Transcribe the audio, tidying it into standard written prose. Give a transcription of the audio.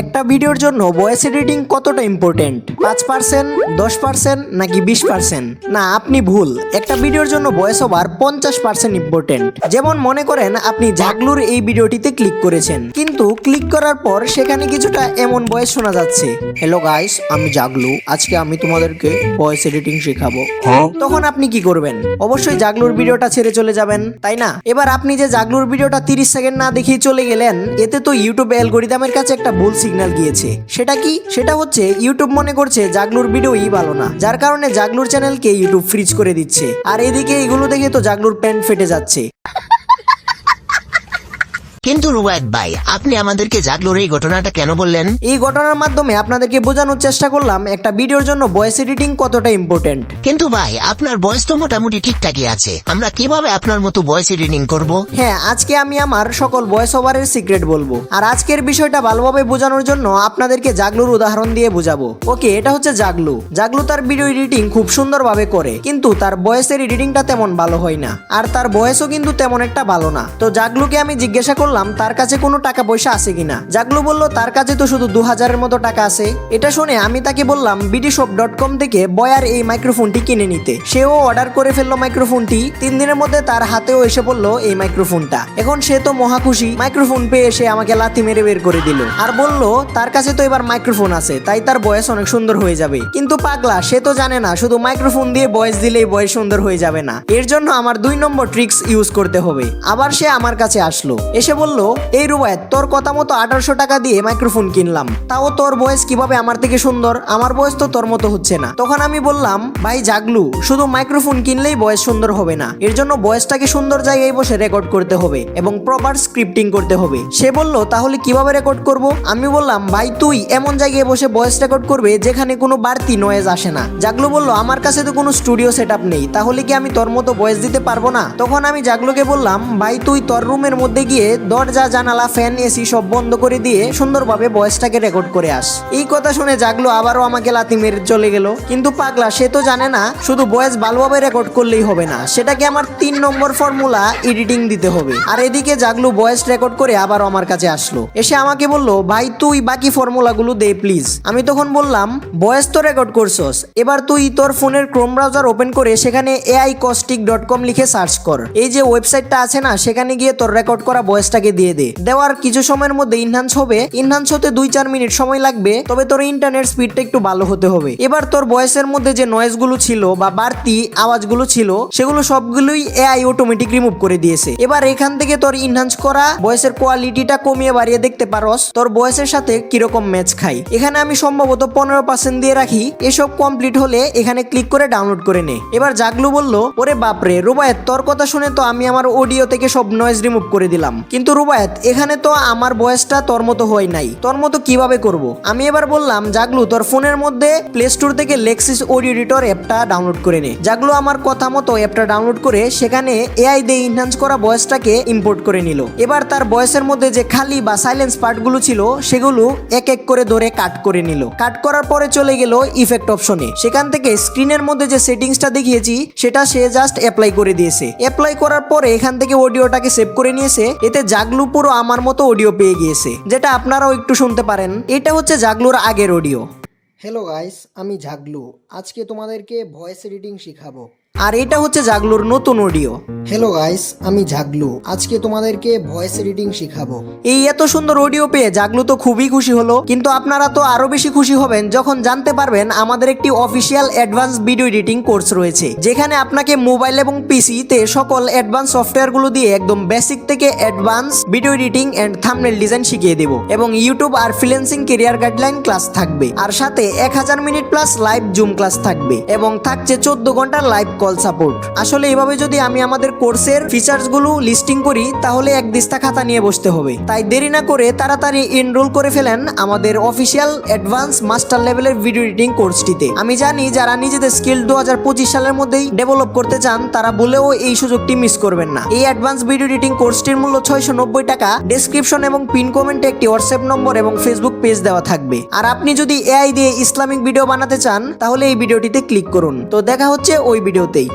একটা ভিডিওর জন্য ভয়েস এডিটিং কতটা ইম্পর্টেন্ট? 5%, 10% নাকি 20%? না, আপনি ভুল। একটা ভিডিওর জন্য ভয়েস ওভার 50% ইম্পর্টেন্ট। যেমন মনে করেন আপনি জাগলুর এই ভিডিওটিতে ক্লিক করেছেন, কিন্তু ক্লিক করার পর সেখানে কিছুটা এমন ভয়েস শোনা যাচ্ছে, হ্যালো গাইস, আমি জাগলু, আজকে আমি তোমাদেরকে ভয়েস এডিটিং শেখাবো। তখন আপনি কি করবেন? অবশ্যই জাগলুর ভিডিওটা ছেড়ে চলে যাবেন, তাই না? এবার আপনি যে জাগলুর ভিডিওটা 30 সেকেন্ড না দেখেই চলে গেলেন, এতে তো ইউটিউব অ্যালগরিদমের কাছে একটা ভুল সিগন্যাল গিয়েছে। সেটা কি? সেটা হচ্ছে ইউটিউব মনে করছে জাগলুর ভিডিওই ভালো না, যার কারণে জাগলুর চ্যানেলকে ইউটিউব ফ্রিজ করে দিচ্ছে। আর এদিকে এগুলো দেখে তো জাগলুর প্যান্ট ফেটে যাচ্ছে। কিন্তু রুবায়েত ভাই, আপনি আমাদেরকে জাগলুর এই ঘটনাটা কেন বললেন? এই ঘটনার মাধ্যমে আপনাদেরকে বোঝানোর চেষ্টা করলাম একটা ভিডিওর জন্য ভয়েস এডিটিং কতটা ইম্পর্টেন্ট। কিন্তু ভাই, আপনার ভয়েস তো মোটামুটি ঠিকঠাকই আছে, আমরা কিভাবে আপনার মতো ভয়েস এডিটিং করব? হ্যাঁ, আজকে আমি আমার সকল ভয়েস ওভারের সিক্রেট বলবো। আর আজকের বিষয়টা ভালোভাবে বোঝানোর জন্য আপনাদেরকে জাগলুর উদাহরণ দিয়ে বোঝাবো। ওকে, এটা হচ্ছে জাগলু। জাগলু তার ভিডিও এডিটিং খুব সুন্দরভাবে করে, কিন্তু তার ভয়েসের এডিটিংটা তেমন ভালো হয় না, আর তার ভয়েসও কিন্তু তেমন একটা ভালো না। তো জাগলুকে আমি জিজ্ঞাসা করলাম তার কাছে কোনো টাকা পয়সা আছে কিনা। জাগলু বলল তার কাছে তো শুধু 2000-এর মতো টাকা আছে। এটা শুনে আমি তাকে বললাম bdshop.com থেকে বয়ার এই মাইক্রোফোনটি কিনে নিতে। সেও অর্ডার করে ফেললো মাইক্রোফোনটি। 3 দিনের মধ্যে তার হাতেও এসে পড়লো এই মাইক্রোফোনটা। এখন সে তো মহা খুশি, মাইক্রোফোন পেয়ে এসে আমাকে লাথি মেরে বের করে দিল, আর বলল তার কাছে তো এবার মাইক্রোফোন আছে, তাই তার ভয়েস অনেক সুন্দর হয়ে যাবে। কিন্তু পাগলা, সে তো জানে না শুধু মাইক্রোফোন দিয়ে ভয়েস দিলেই ভয়েস সুন্দর হয়ে যাবে না, এর জন্য আমার 2 নম্বর ট্রিক্স ইউজ করতে হবে। আবার সে আমার কাছে আসলো, এসে বলল, এই রুবায়েত, তোর কথা মতো 1800 টাকা দিয়ে মাইক্রোফোন কিনলাম, তাও তোর ভয়েস কিভাবে আমার থেকে সুন্দর? আমার ভয়েস তো তোর মতো হচ্ছে না। তখন আমি বললাম, ভাই জাগলু, শুধু মাইক্রোফোন কিনলেই ভয়েস সুন্দর হবে না, এর জন্য ভয়েসটাকে সুন্দর জায়গায় বসে রেকর্ড করতে হবে এবং প্রপার স্ক্রিপ্টিং করতে হবে। সে বলল, তাহলে কিভাবে রেকর্ড করব? আমি বললাম, ভাই তুই এমন জায়গায় বসে ভয়েস রেকর্ড করবে যেখানে কোনো বাড়তি নয়েজ আসে না। জাগলু বলল, আমার কাছে তো কোনো স্টুডিও সেটআপ নেই, তাহলে কি আমি তোর মতো ভয়েস দিতে পারবো না? তখন আমি জাগলুকে বললাম, ভাই তুই তোর রুমের মধ্যে গিয়ে দরজা, জানালা, ফ্যান, এসি সব বন্ধ করে দিয়ে সুন্দরভাবে ভয়েসটাকে রেকর্ড করে আস। এই কথা শুনে জাগলু আবারও আমাকে লাথি মেরে চলে গেল। কিন্তু পাগলা, সে তো জানে না শুধু ভয়েস ভালোভাবে রেকর্ড করলেই হবে না, সেটাকে আমার 3 নম্বর ফর্মুলা এডিটিং দিতে হবে। আর এদিকে জাগলু ভয়েস রেকর্ড করে আবারও আমার কাছে আসলো, এসে আমাকে বলল, ভাই তুই বাকি ফর্মুলাগুলো দে প্লিজ। আমি তখন বললাম, ভয়েস তো রেকর্ড করছস, এবার তুই তোর ফোনের ক্রোম ব্রাউজার ওপেন করে সেখানে aicaustic.com লিখে সার্চ কর। এই যে ওয়েবসাইটটা আছে না, সেখানে গিয়ে তোর রেকর্ড করা ভয়েসটাকে দিয়ে দে। দেওয়ার কিছু সময়ের মধ্যে ইনহ্যান্স হবে। ইনহ্যান্স হতে 2-4 মিনিট সময় লাগবে, তবে তোর ইন্টারনেট স্পিডটা একটু ভালো হতে হবে। এবার তোর ভয়েসের মধ্যে যে নয়েজগুলো ছিল বা বাড়তি আওয়াজগুলো ছিল, সেগুলো সবগুলোই এআই অটোমেটিক রিমুভ করে দিয়েছে। এবার এখান থেকে তোর ইনহ্যান্স করা ভয়েসের কোয়ালিটিটা কমিয়ে বাড়িয়ে দেখতে পারস তোর ভয়েসের সাথে কিরকম ম্যাচ খাই। এখানে আমি সম্ভবত 15% দিয়ে রাখি। এসব কমপ্লিট হলে এখানে ক্লিক করে ডাউনলোড করে নে। এবার জাগলু বলল, ওরে বাপরে রুবায়েত, তোর কথা শুনে তো আমি আমার অডিও থেকে সব নয়েজ রিমুভ করে দিলাম, কিন্তু রুবায়েত, এখানে তো আমার ভয়েসটা তোর মতো হয় নাই, তোর মতো কিভাবে করব? আমি এবার বললাম, জাগলু, তোর ফোনের মধ্যে প্লে স্টোর থেকে লেক্সিস অডিও এডিটর অ্যাপটা ডাউনলোড করে নে। জাগলু আমার কথা মতো অ্যাপটা ডাউনলোড করে সেখানে এআই দিয়ে ইনহ্যান্স করা ভয়েসটাকে ইম্পোর্ট করে নিল। এবার তার ভয়েসের মধ্যে যে খালি বা সাইলেন্স পার্টগুলো ছিল, সেগুলো এক এক করে ধরে কাট করে নিল। কাট করার পরে চলে গেল ইফেক্ট অপশনে। সেখান থেকে স্ক্রিনের মধ্যে যে সেটিংসটা দেখিয়েছি সেটা সে জাস্ট অ্যাপ্লাই করে দিয়েছে। অ্যাপ্লাই করার পরে এখান থেকে অডিওটাকে সেভ করে নিয়েছে। এতে জাগলু পুরো আমার মতো অডিও পেয়ে গিয়েছে, যেটা আপনারাও একটু শুনতে পারেন। এটা হচ্ছে জাগলুর আগের অডিও। হ্যালো গাইস, আমি জাগলু, আজকে তোমাদেরকে ভয়েস এডিটিং শিখাবো। আর এটা হচ্ছে জাগলুর নতুন অডিও। হ্যালো গাইস, আমি জাগলু, আজকে তোমাদেরকে ভয়েস এডিটিং শিখাবো। এই এত সুন্দর অডিও পেয়ে জাগলু তো খুবই খুশি হলো, কিন্তু আপনারা তো আরো বেশি খুশি হবেন যখন জানতে পারবেন আমাদের একটি official advance video editing course রয়েছে, যেখানে আপনাকে মোবাইল এবং পিসি তে সকল অ্যাডভান্স সফটওয়্যারগুলো দিয়ে একদম বেসিক থেকে advance video editing and thumbnail design শিখিয়ে দেব। এবং ইউটিউব আর ফ্রিল্যান্সিং ক্যারিয়ার গাইডলাইন ক্লাস থাকবে, আর সাথে 1000 minute plus live Zoom class থাকবে, এবং থাকছে 14 ঘন্টার লাইভ কল সাপোর্ট। আসলে এভাবে যদি আমি আমাদের কোর্সের ফিচার্স গুলো লিস্টিং করি, তাহলে এক দিস্তা খাতা নিয়ে বসতে হবে। তাই দেরি না করে তাড়াতাড়ি এনরোল করে ফেলেন আমাদের অফিসিয়াল অ্যাডভান্স মাস্টার লেভেলের ভিডিও এডিটিং কোর্সটিতে। আমি জানি যারা নিজেদের স্কিল 2025 সালের মধ্যেই ডেভেলপ করতে চান, তারা বলেও এই সুযোগটি মিস করবেন না। এই অ্যাডভান্স ভিডিও এডিটিং কোর্সটির মূল্য 690 টাকা। ডেসক্রিপশন এবং পিন কমেন্টে একটি হোয়াটসঅ্যাপ নম্বর এবং ফেসবুক পেজ দেওয়া থাকবে। আর আপনি যদি এআই দিয়ে ইসলামিক ভিডিও বানাতে চান, তাহলে এই ভিডিওটিতে ক্লিক করুন। তো দেখা হচ্ছে ওই ভিডিওতেই।